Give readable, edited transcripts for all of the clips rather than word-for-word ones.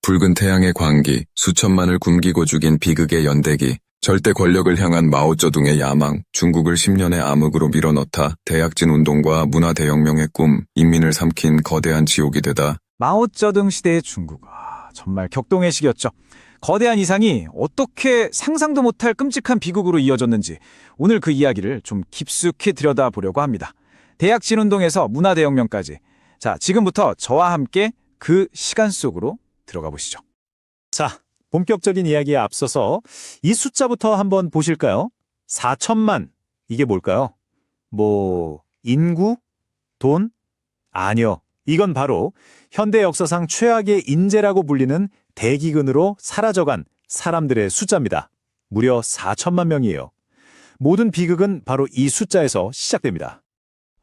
붉은 태양의 광기, 수천만을 굶기고 죽인 비극의 연대기, 절대 권력을 향한 마오쩌둥의 야망, 중국을 10년의 암흑으로 밀어넣다 대약진 운동과 문화대혁명의 꿈, 인민을 삼킨 거대한 지옥이 되다. 마오쩌둥 시대의 중국. 정말 격동의 시기였죠. 거대한 이상이 어떻게 상상도 못할 끔찍한 비극으로 이어졌는지 오늘 그 이야기를 좀 깊숙이 들여다보려고 합니다. 대약진 운동에서 문화대혁명까지. 자, 지금부터 저와 함께 그 시간 속으로 들어가 보시죠. 자, 본격적인 이야기에 앞서서 이 숫자부터 한번 보실까요? 4천만. 이게 뭘까요? 인구? 돈? 아니요. 이건 바로 현대 역사상 최악의 인재라고 불리는 대기근으로 사라져간 사람들의 숫자입니다. 무려 4천만 명이에요. 모든 비극은 바로 이 숫자에서 시작됩니다.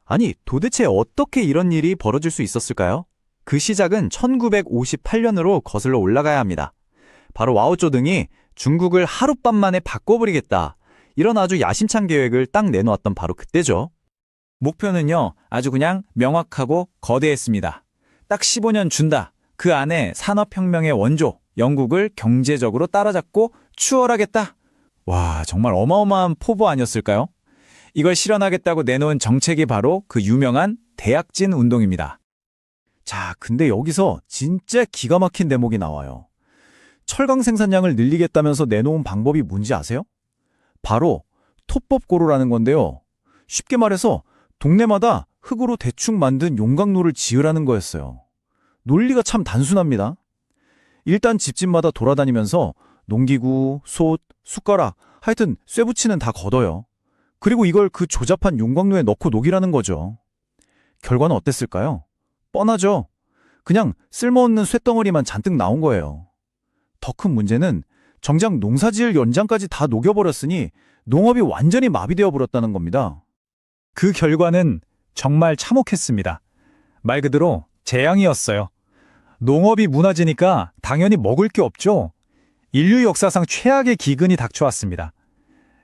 아니, 도대체 어떻게 이런 일이 벌어질 수 있었을까요? 그 시작은 1958년으로 거슬러 올라가야 합니다. 바로 마오쩌둥이 중국을 하룻밤 만에 바꿔버리겠다. 이런 아주 야심찬 계획을 딱 내놓았던 바로 그때죠. 목표는요, 아주 그냥 명확하고 거대했습니다. 딱 15년 준다. 그 안에 산업혁명의 원조, 영국을 경제적으로 따라잡고 추월하겠다. 와, 정말 어마어마한 포부 아니었을까요? 이걸 실현하겠다고 내놓은 정책이 바로 그 유명한 대약진 운동입니다. 자, 근데 여기서 진짜 기가 막힌 대목이 나와요. 철강 생산량을 늘리겠다면서 내놓은 방법이 뭔지 아세요? 바로 토법고로라는 건데요. 쉽게 말해서 동네마다 흙으로 대충 만든 용광로를 지으라는 거였어요. 논리가 참 단순합니다. 일단 집집마다 돌아다니면서 농기구, 솥, 숟가락, 하여튼 쇠붙이는 다 걷어요. 그리고 이걸 그 조잡한 용광로에 넣고 녹이라는 거죠. 결과는 어땠을까요? 뻔하죠. 그냥 쓸모없는 쇳덩어리만 잔뜩 나온 거예요. 더 큰 문제는 정작 농사지을 연장까지 다 녹여버렸으니 농업이 완전히 마비되어 버렸다는 겁니다. 그 결과는 정말 참혹했습니다. 말 그대로 재앙이었어요. 농업이 무너지니까 당연히 먹을 게 없죠. 인류 역사상 최악의 기근이 닥쳐왔습니다.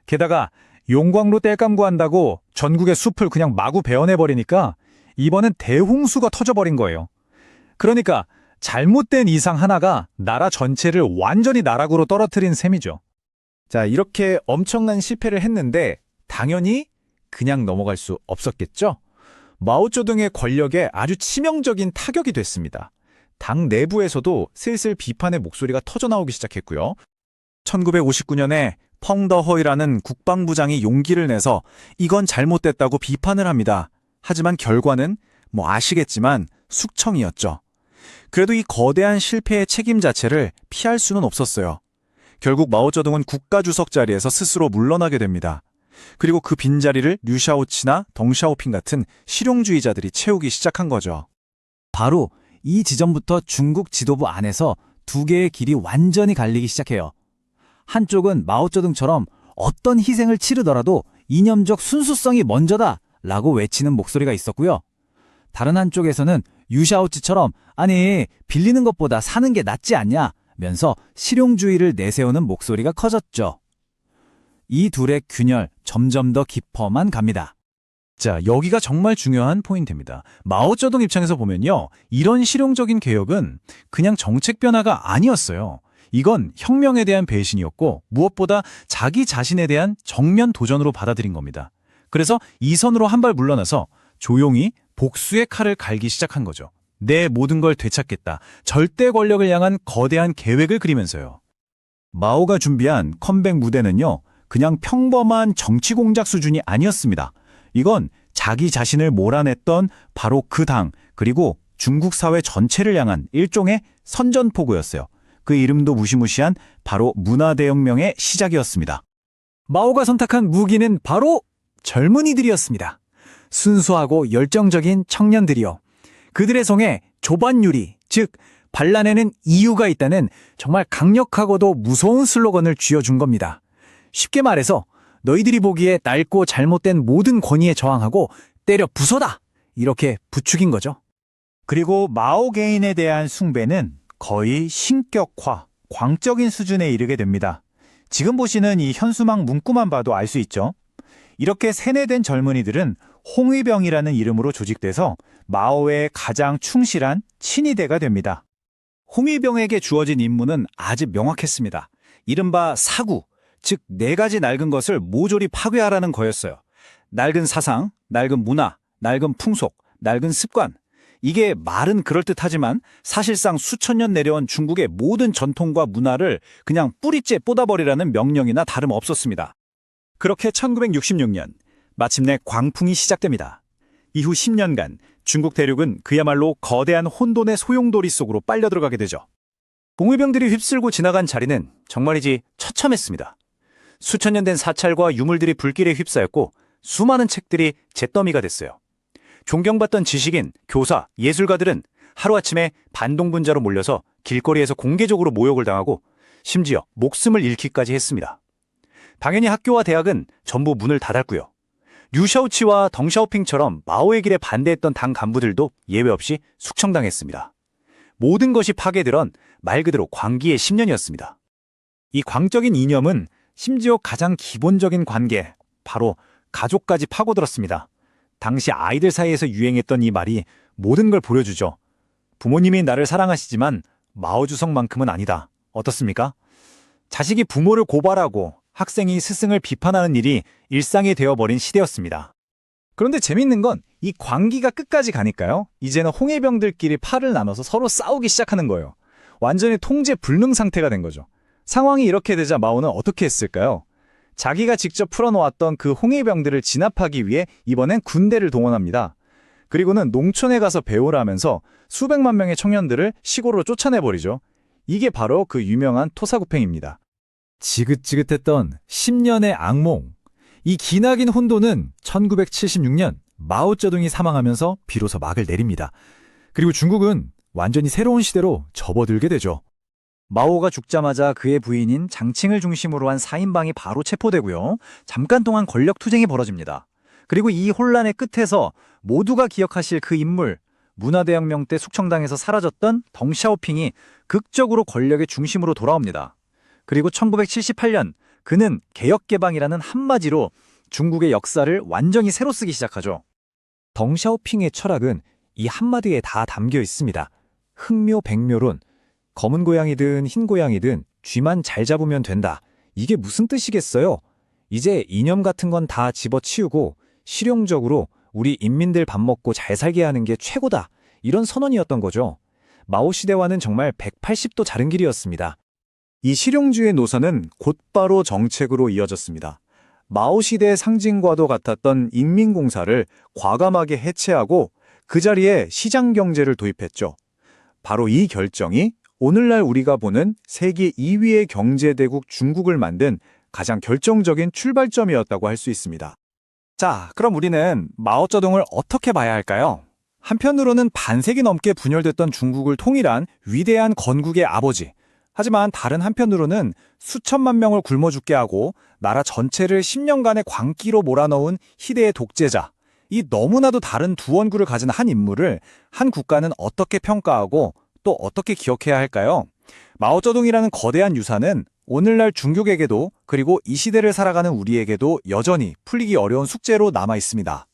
게다가 용광로 땔감구 한다고 전국의 숲을 그냥 마구 베어내버리니까 이번엔 대홍수가 터져버린 거예요. 그러니까 잘못된 이상 하나가 나라 전체를 완전히 나락으로 떨어뜨린 셈이죠. 자, 이렇게 엄청난 실패를 했는데 당연히 그냥 넘어갈 수 없었겠죠? 마오쩌둥의 권력에 아주 치명적인 타격이 됐습니다. 당 내부에서도 슬슬 비판의 목소리가 터져나오기 시작했고요. 1959년에 펑더허이라는 국방부장이 용기를 내서 이건 잘못됐다고 비판을 합니다. 하지만 결과는 아시겠지만 숙청이었죠. 그래도 이 거대한 실패의 책임 자체를 피할 수는 없었어요. 결국 마오쩌둥은 국가주석 자리에서 스스로 물러나게 됩니다. 그리고 그 빈자리를 류샤오치나 덩샤오핑 같은 실용주의자들이 채우기 시작한 거죠. 바로 이 지점부터 중국 지도부 안에서 두 개의 길이 완전히 갈리기 시작해요. 한쪽은 마오쩌둥처럼 어떤 희생을 치르더라도 이념적 순수성이 먼저다 라고 외치는 목소리가 있었고요. 다른 한쪽에서는 유샤오치처럼 아니 빌리는 것보다 사는 게 낫지 않냐 면서 실용주의를 내세우는 목소리가 커졌죠. 이 둘의 균열 점점 더 깊어만 갑니다. 자, 여기가 정말 중요한 포인트입니다. 마오쩌둥 입장에서 보면요. 이런 실용적인 개혁은 그냥 정책 변화가 아니었어요. 이건 혁명에 대한 배신이었고 무엇보다 자기 자신에 대한 정면 도전으로 받아들인 겁니다. 그래서 이 선으로 한 발 물러나서 조용히 복수의 칼을 갈기 시작한 거죠. 내 모든 걸 되찾겠다. 절대 권력을 향한 거대한 계획을 그리면서요. 마오가 준비한 컴백 무대는요. 그냥 평범한 정치 공작 수준이 아니었습니다. 이건 자기 자신을 몰아냈던 바로 그 당, 그리고 중국 사회 전체를 향한 일종의 선전포고였어요. 그 이름도 무시무시한 바로 문화대혁명의 시작이었습니다. 마오가 선택한 무기는 바로 젊은이들이었습니다. 순수하고 열정적인 청년들이요. 그들의 성에 조반유리, 즉 반란에는 이유가 있다는 정말 강력하고도 무서운 슬로건을 쥐어준 겁니다. 쉽게 말해서 너희들이 보기에 낡고 잘못된 모든 권위에 저항하고 때려 부숴다! 이렇게 부추긴 거죠. 그리고 마오 개인에 대한 숭배는 거의 신격화, 광적인 수준에 이르게 됩니다. 지금 보시는 이 현수막 문구만 봐도 알 수 있죠. 이렇게 세뇌된 젊은이들은 홍위병이라는 이름으로 조직돼서 마오의 가장 충실한 친위대가 됩니다. 홍위병에게 주어진 임무는 아주 명확했습니다. 이른바 사구, 즉 4가지 낡은 것을 모조리 파괴하라는 거였어요. 낡은 사상, 낡은 문화, 낡은 풍속, 낡은 습관. 이게 말은 그럴듯하지만 사실상 수천 년 내려온 중국의 모든 전통과 문화를 그냥 뿌리째 뻗어버리라는 명령이나 다름없었습니다. 그렇게 1966년 마침내 광풍이 시작됩니다. 이후 10년간 중국 대륙은 그야말로 거대한 혼돈의 소용돌이 속으로 빨려들어가게 되죠. 봉위병들이 휩쓸고 지나간 자리는 정말이지 처참했습니다. 수천 년 된 사찰과 유물들이 불길에 휩싸였고 수많은 책들이 잿더미가 됐어요. 존경받던 지식인, 교사, 예술가들은 하루아침에 반동분자로 몰려서 길거리에서 공개적으로 모욕을 당하고 심지어 목숨을 잃기까지 했습니다. 당연히 학교와 대학은 전부 문을 닫았고요. 류샤오치와 덩샤오핑처럼 마오의 길에 반대했던 당 간부들도 예외 없이 숙청당했습니다. 모든 것이 파괴되던 말 그대로 광기의 10년이었습니다. 이 광적인 이념은 심지어 가장 기본적인 관계, 바로 가족까지 파고들었습니다. 당시 아이들 사이에서 유행했던 이 말이 모든 걸 보여주죠. 부모님이 나를 사랑하시지만 마오주석만큼은 아니다. 어떻습니까? 자식이 부모를 고발하고 학생이 스승을 비판하는 일이 일상이 되어버린 시대였습니다. 그런데 재밌는 건 이 광기가 끝까지 가니까요. 이제는 홍해병들끼리 팔을 나눠서 서로 싸우기 시작하는 거예요. 완전히 통제 불능 상태가 된 거죠. 상황이 이렇게 되자 마오는 어떻게 했을까요? 자기가 직접 풀어놓았던 그 홍해병들을 진압하기 위해 이번엔 군대를 동원합니다. 그리고는 농촌에 가서 배우라면서 수백만 명의 청년들을 시골로 쫓아내버리죠. 이게 바로 그 유명한 토사구팽입니다. 지긋지긋했던 10년의 악몽. 이 기나긴 혼돈은 1976년 마오쩌둥이 사망하면서 비로소 막을 내립니다. 그리고 중국은 완전히 새로운 시대로 접어들게 되죠. 마오가 죽자마자 그의 부인인 장칭을 중심으로 한 4인방이 바로 체포되고요. 잠깐 동안 권력 투쟁이 벌어집니다. 그리고 이 혼란의 끝에서 모두가 기억하실 그 인물, 문화대혁명 때 숙청당에서 사라졌던 덩샤오핑이 극적으로 권력의 중심으로 돌아옵니다. 그리고 1978년 그는 개혁개방이라는 한마디로 중국의 역사를 완전히 새로 쓰기 시작하죠. 덩샤오핑의 철학은 이 한마디에 다 담겨 있습니다. 흑묘백묘론, 검은 고양이든 흰 고양이든 쥐만 잘 잡으면 된다. 이게 무슨 뜻이겠어요? 이제 이념 같은 건 다 집어치우고 실용적으로 우리 인민들 밥 먹고 잘 살게 하는 게 최고다. 이런 선언이었던 거죠. 마오 시대와는 정말 180도 다른 길이었습니다. 이 실용주의 노선은 곧바로 정책으로 이어졌습니다. 마오 시대의 상징과도 같았던 인민공사를 과감하게 해체하고 그 자리에 시장경제를 도입했죠. 바로 이 결정이 오늘날 우리가 보는 세계 2위의 경제대국 중국을 만든 가장 결정적인 출발점이었다고 할 수 있습니다. 자, 그럼 우리는 마오쩌둥을 어떻게 봐야 할까요? 한편으로는 반세기 넘게 분열됐던 중국을 통일한 위대한 건국의 아버지. 하지만 다른 한편으로는 수천만 명을 굶어 죽게 하고 나라 전체를 10년간의 광기로 몰아넣은 희대의 독재자. 이 너무나도 다른 두 원구를 가진 한 인물을 한 국가는 어떻게 평가하고 또 어떻게 기억해야 할까요? 마오쩌둥이라는 거대한 유산은 오늘날 중국에게도 그리고 이 시대를 살아가는 우리에게도 여전히 풀리기 어려운 숙제로 남아 있습니다.